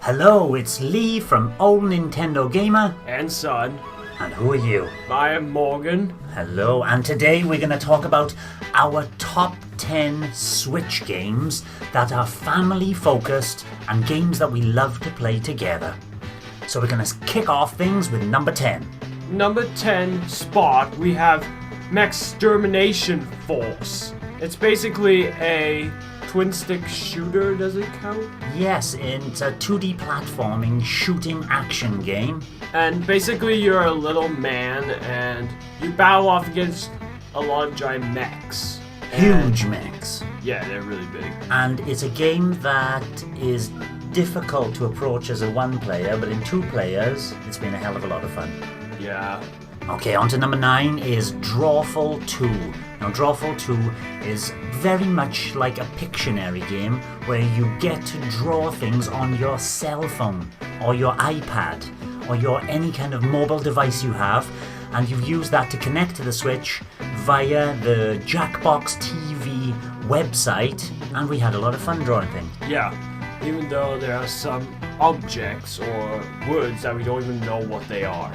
Hello, it's Lee from Old Nintendo Gamer. And son. And who are you? I am Morgan. Hello, and today we're going to talk about our top 10 Switch games that are family focused and games that we love to play together. So we're going to kick off things with number 10. Number 10 spot, we have Termination Force. It's basically a twin stick shooter, does it count? Yes, it's a 2D platforming shooting action game. And basically you're a little man and you battle off against a lot of giant mechs. Huge mechs. Yeah, they're really big. And it's a game that is difficult to approach as a one player, but in two players, it's been a hell of a lot of fun. Yeah. Okay, on to number 9 is Drawful 2. Now, Drawful 2 is very much like a Pictionary game where you get to draw things on your cell phone or your iPad or your any kind of mobile device you have, and you use that to connect to the Switch via the Jackbox TV website, and we had a lot of fun drawing things. Yeah, even though there are some objects or words that we don't even know what they are.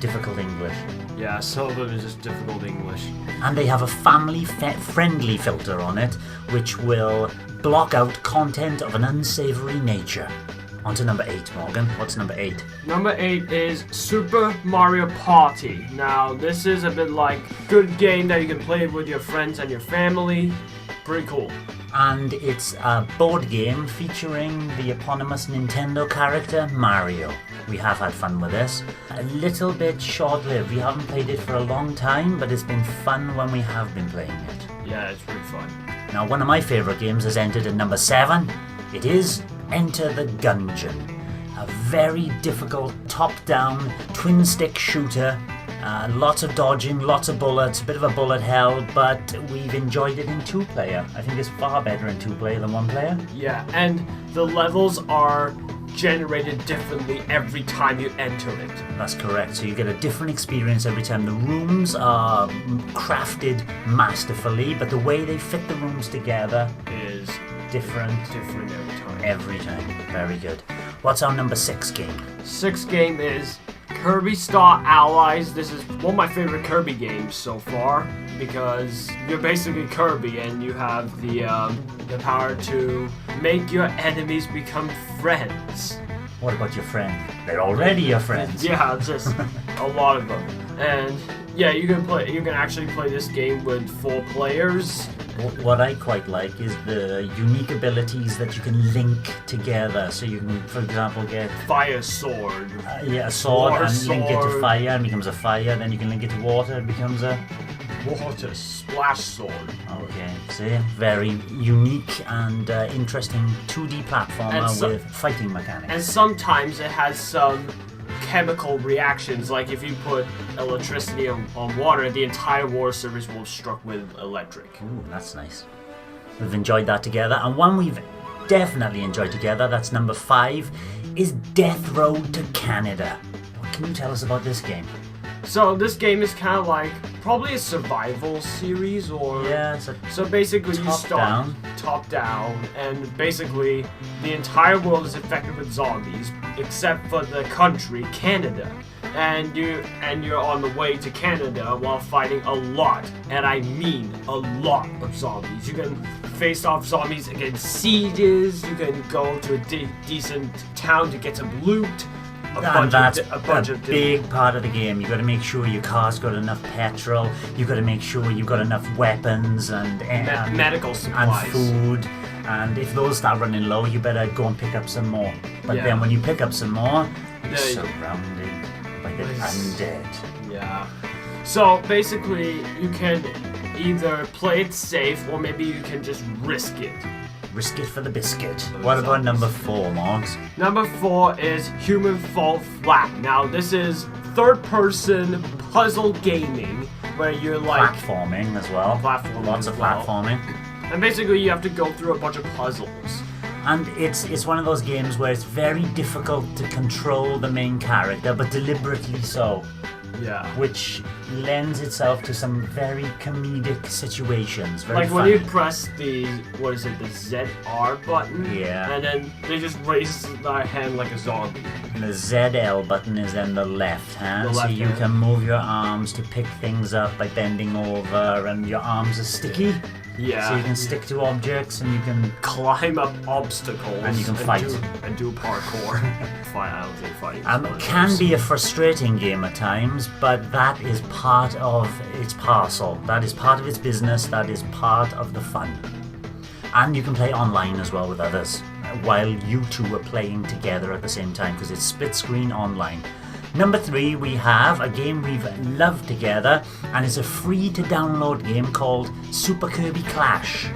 Difficult English. Yeah, some of them is just difficult English. And they have a family-friendly filter on it, which will block out content of an unsavory nature. On to number 8, Morgan. What's number 8? Number 8 is Super Mario Party. Now, this is a bit like a good game that you can play with your friends and your family. Pretty cool. And it's a board game featuring the eponymous Nintendo character Mario. We have had fun with this. A little bit short-lived. We haven't played it for a long time, but it's been fun when we have been playing it. Yeah, it's pretty fun. Now, one of my favourite games has entered at number 7. It is Enter the Gungeon. A very difficult top-down twin-stick shooter. Lots of dodging, lots of bullets, a bit of a bullet hell, but we've enjoyed it in 2-player. I think it's far better in 2-player than 1-player. Yeah, and the levels are generated differently every time you enter it. That's correct. So you get a different experience every time. The rooms are crafted masterfully, but the way they fit the rooms together Is different different every time. every time. Very good. What's our number 6 game? 6th game is Kirby Star Allies. This is one of my favorite Kirby games so far because you're basically Kirby and you have the power to make your enemies become friends. What about your friend? They're already your friends. Yeah, just a lot of them. And yeah, you can actually play this game with 4 players. What I quite like is the unique abilities that you can link together. So you can, for example, get Fire sword. a sword Water and link it to sword. fire and becomes a fire. Then you can link it to water, it becomes a... Water splash sword. Okay, see, very unique and interesting 2D platformer And with fighting mechanics. And sometimes it has some chemical reactions, like if you put electricity on water, the entire water surface will struck with electric. Ooh, that's nice. We've enjoyed that together, and one we've definitely enjoyed together, that's number 5, is Death Road to Canada. What can you tell us about this game? So this game is kind of like probably a survival series, or Yeah, it's a so basically you start top down, and basically the entire world is infected with zombies except for the country Canada, and you're on the way to Canada while fighting a lot, and I mean a lot of zombies. You can face off zombies against sieges. You can go to a decent town to get some loot. And that's a big part of the game. You've got to make sure your car's got enough petrol. You've got to make sure you've got enough weapons and medical supplies and food. And if those start running low, you better go and pick up some more. But then when you pick up some more, you're surrounded by the undead. Yeah. So basically, you can either play it safe or maybe you can just risk it. Risk it for the biscuit. What about number 4, Morgs? Number 4 is Human Fall Flat. Now, this is third-person puzzle gaming where you're like... Platforming as well. Lots of platforming. And basically, you have to go through a bunch of puzzles. And it's one of those games where it's very difficult to control the main character, but deliberately so. Yeah. which lends itself to some very comedic situations. Very Like funny. when you press the ZR button, Yeah. and then they just raise their hand like a zombie. The ZL button is in the left hand, The so left you hand. can move your arms to pick things up by bending over, and your arms are sticky, Yeah. so you can stick to objects and you can. Climb up obstacles And you can fight. do parkour. I don't think fighting. Can be a frustrating game at times, but that is part of its parcel. That is part of its business. That is part of the fun. And you can play online as well with others, while you two are playing together at the same time, because it's split screen online. Number 3, we have a game we've loved together, and it's a free to download game called Super Kirby Clash.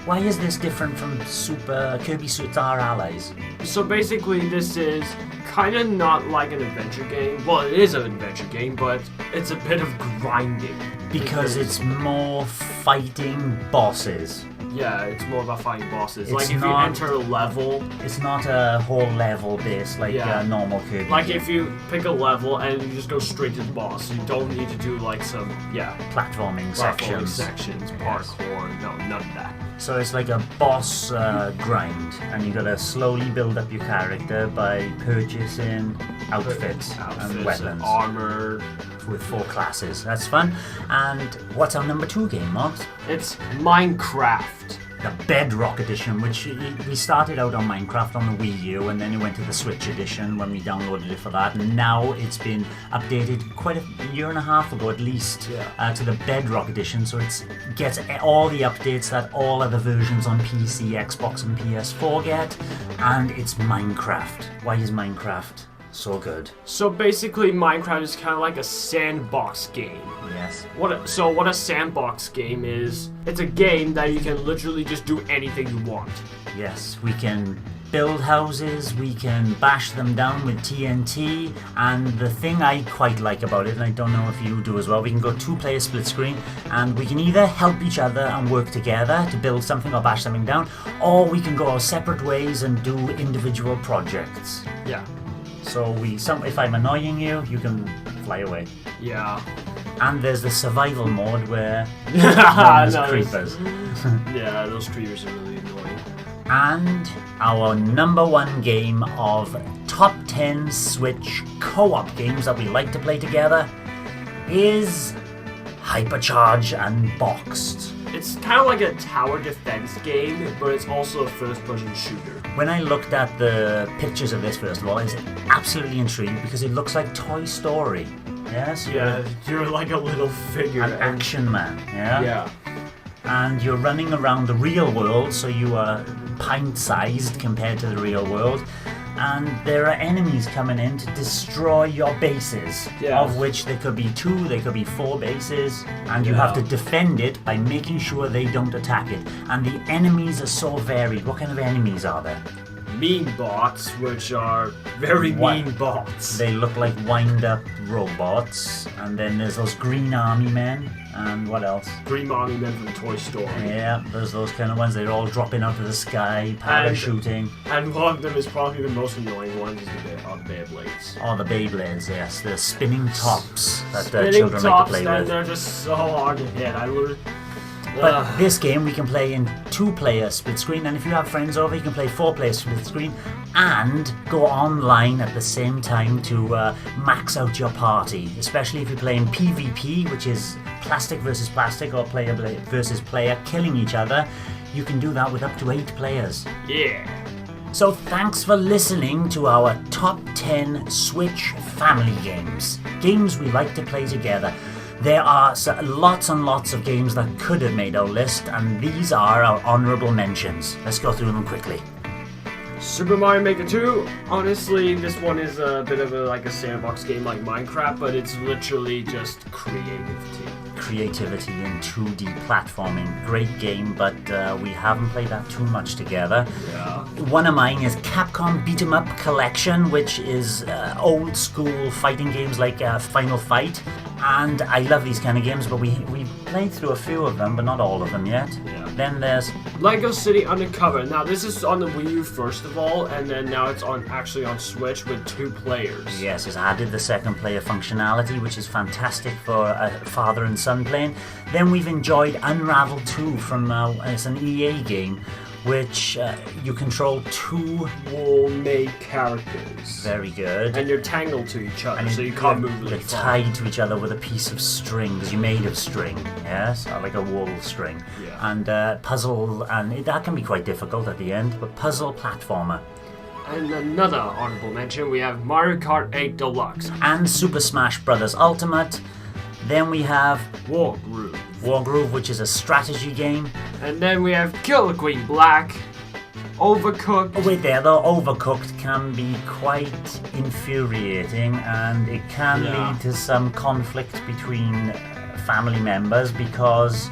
Why is this different from Super Kirby Suits Our Allies? So basically, this is kind of not like an adventure game. Well, it is an adventure game, but it's a bit of grinding. Because it's more fighting bosses. Yeah, it's more about fighting bosses. It's Like if you not- enter a level, It's not a whole level based like Yeah. a normal Kirby. like game. if you pick a level and you just go straight to the boss, you don't need to do like some platforming platforming sections. sections, parkour. No, none of that. So it's like a boss grind, and you gotta slowly build up your character by purchasing outfits and weapons armor. with 4 classes. That's fun. And what's our number 2 game, Mods? It's Minecraft. The Bedrock edition, which we started out on Minecraft on the Wii U, and then it went to the Switch edition when we downloaded it for that. And now it's been updated quite a year and a half ago at least to the Bedrock edition, so it gets all the updates that all other versions on PC, Xbox, and PS4 get. And it's Minecraft. Why is Minecraft so good? So basically, Minecraft is kind of like a sandbox game. Yes. What a sandbox game is, it's a game that you can literally just do anything you want. Yes, we can build houses, we can bash them down with TNT, and the thing I quite like about it, and I don't know if you do as well, we can go 2-player split screen, and we can either help each other and work together to build something or bash something down, or we can go our separate ways and do individual projects. Yeah. So if I'm annoying you, you can fly away. Yeah. And there's the survival mode where No, there's creepers. Yeah, those creepers are really annoying. And our number 1 game of top 10 Switch co-op games that we like to play together is Hypercharge and Boxed. It's kind of like a tower defense game, but it's also a first-person shooter. When I looked at the pictures of this, first of all, I was absolutely intrigued because it looks like Toy Story. Yes? Yeah, you're like a little figure. An action man, yeah? Yeah. And you're running around the real world, so you are pint-sized compared to the real world. And there are enemies coming in to destroy your bases, Yeah. of which there could be 2, there could be 4 bases, and you have to defend it by making sure they don't attack it. And the enemies are so varied. What kind of enemies are there? Mean bots, which are very What? mean bots. They look like wind-up robots, and then there's those green army men, and what else? Green Mommy Men from Toy Story. Yeah, there's those kind of ones. They're all dropping out of the sky, parachuting. And one of them is probably the most annoying one, is the Beyblades. Oh, the Beyblades, yes, the spinning tops that Spinning children like to tops, play and with. they're just so hard to hit. I literally... But this game we can play in 2-player split screen, and if you have friends over, you can play 4-player split screen and go online at the same time to max out your party. Especially if you're playing PvP, which is plastic versus plastic or player versus player killing each other. You can do that with up to 8 players. Yeah. So thanks for listening to our top 10 Switch family games. Games we like to play together. There are lots and lots of games that could have made our list, and these are our honourable mentions. Let's go through them quickly. Super Mario Maker 2, honestly, this one is a bit of like a sandbox game like Minecraft, but it's literally just Creativity in 2D platforming. Great game, but we haven't played that too much together. Yeah. One of mine is Capcom Beat 'em Up Collection, which is old school fighting games like Final Fight. And I love these kind of games, but we played through a few of them, but not all of them yet. Yeah. Then there's Lego City Undercover. Now this is on the Wii U first of all, and then now it's actually on Switch with 2 players. Yes, it's added the second player functionality, which is fantastic for a father and son playing. Then we've enjoyed Unravel 2 from it's an EA game, which you control 2 wall-made characters. Very good. And you're tangled to each other, so you can't move really You're far. tied to each other with a piece of string, because you're made of string, yes, like a wool string. Yeah. And puzzle, and that can be quite difficult at the end, but puzzle platformer. And another honorable mention, we have Mario Kart 8 Deluxe. And Super Smash Bros. Ultimate. Then we have Wargroove, which is a strategy game. And then we have Killer Queen Black, Overcooked. Oh, wait there, though. Overcooked can be quite infuriating, and it can lead to some conflict between family members because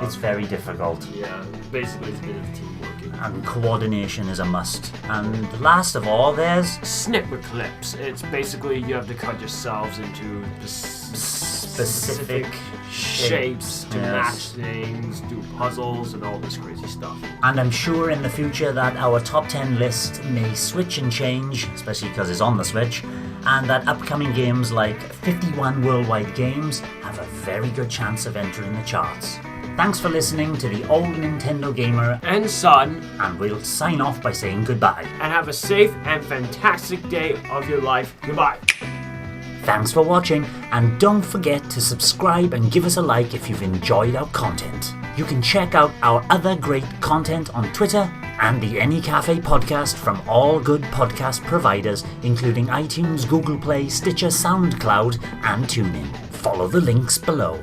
it's very difficult. Yeah, basically it's a bit of teamwork. And coordination is a must. And last of all, there's Snipper Clips. It's basically you have to cut yourselves into specific shapes to match things, do puzzles, and all this crazy stuff. And I'm sure in the future that our top 10 list may switch and change, especially because it's on the Switch, and that upcoming games like 51 worldwide games have a very good chance of entering the charts. Thanks for listening to the Old Nintendo Gamer and Son, and we'll sign off by saying goodbye. And have a safe and fantastic day of your life. Goodbye. Thanks for watching, and don't forget to subscribe and give us a like if you've enjoyed our content. You can check out our other great content on Twitter and the Any Cafe podcast from all good podcast providers, including iTunes, Google Play, Stitcher, SoundCloud, and TuneIn. Follow the links below.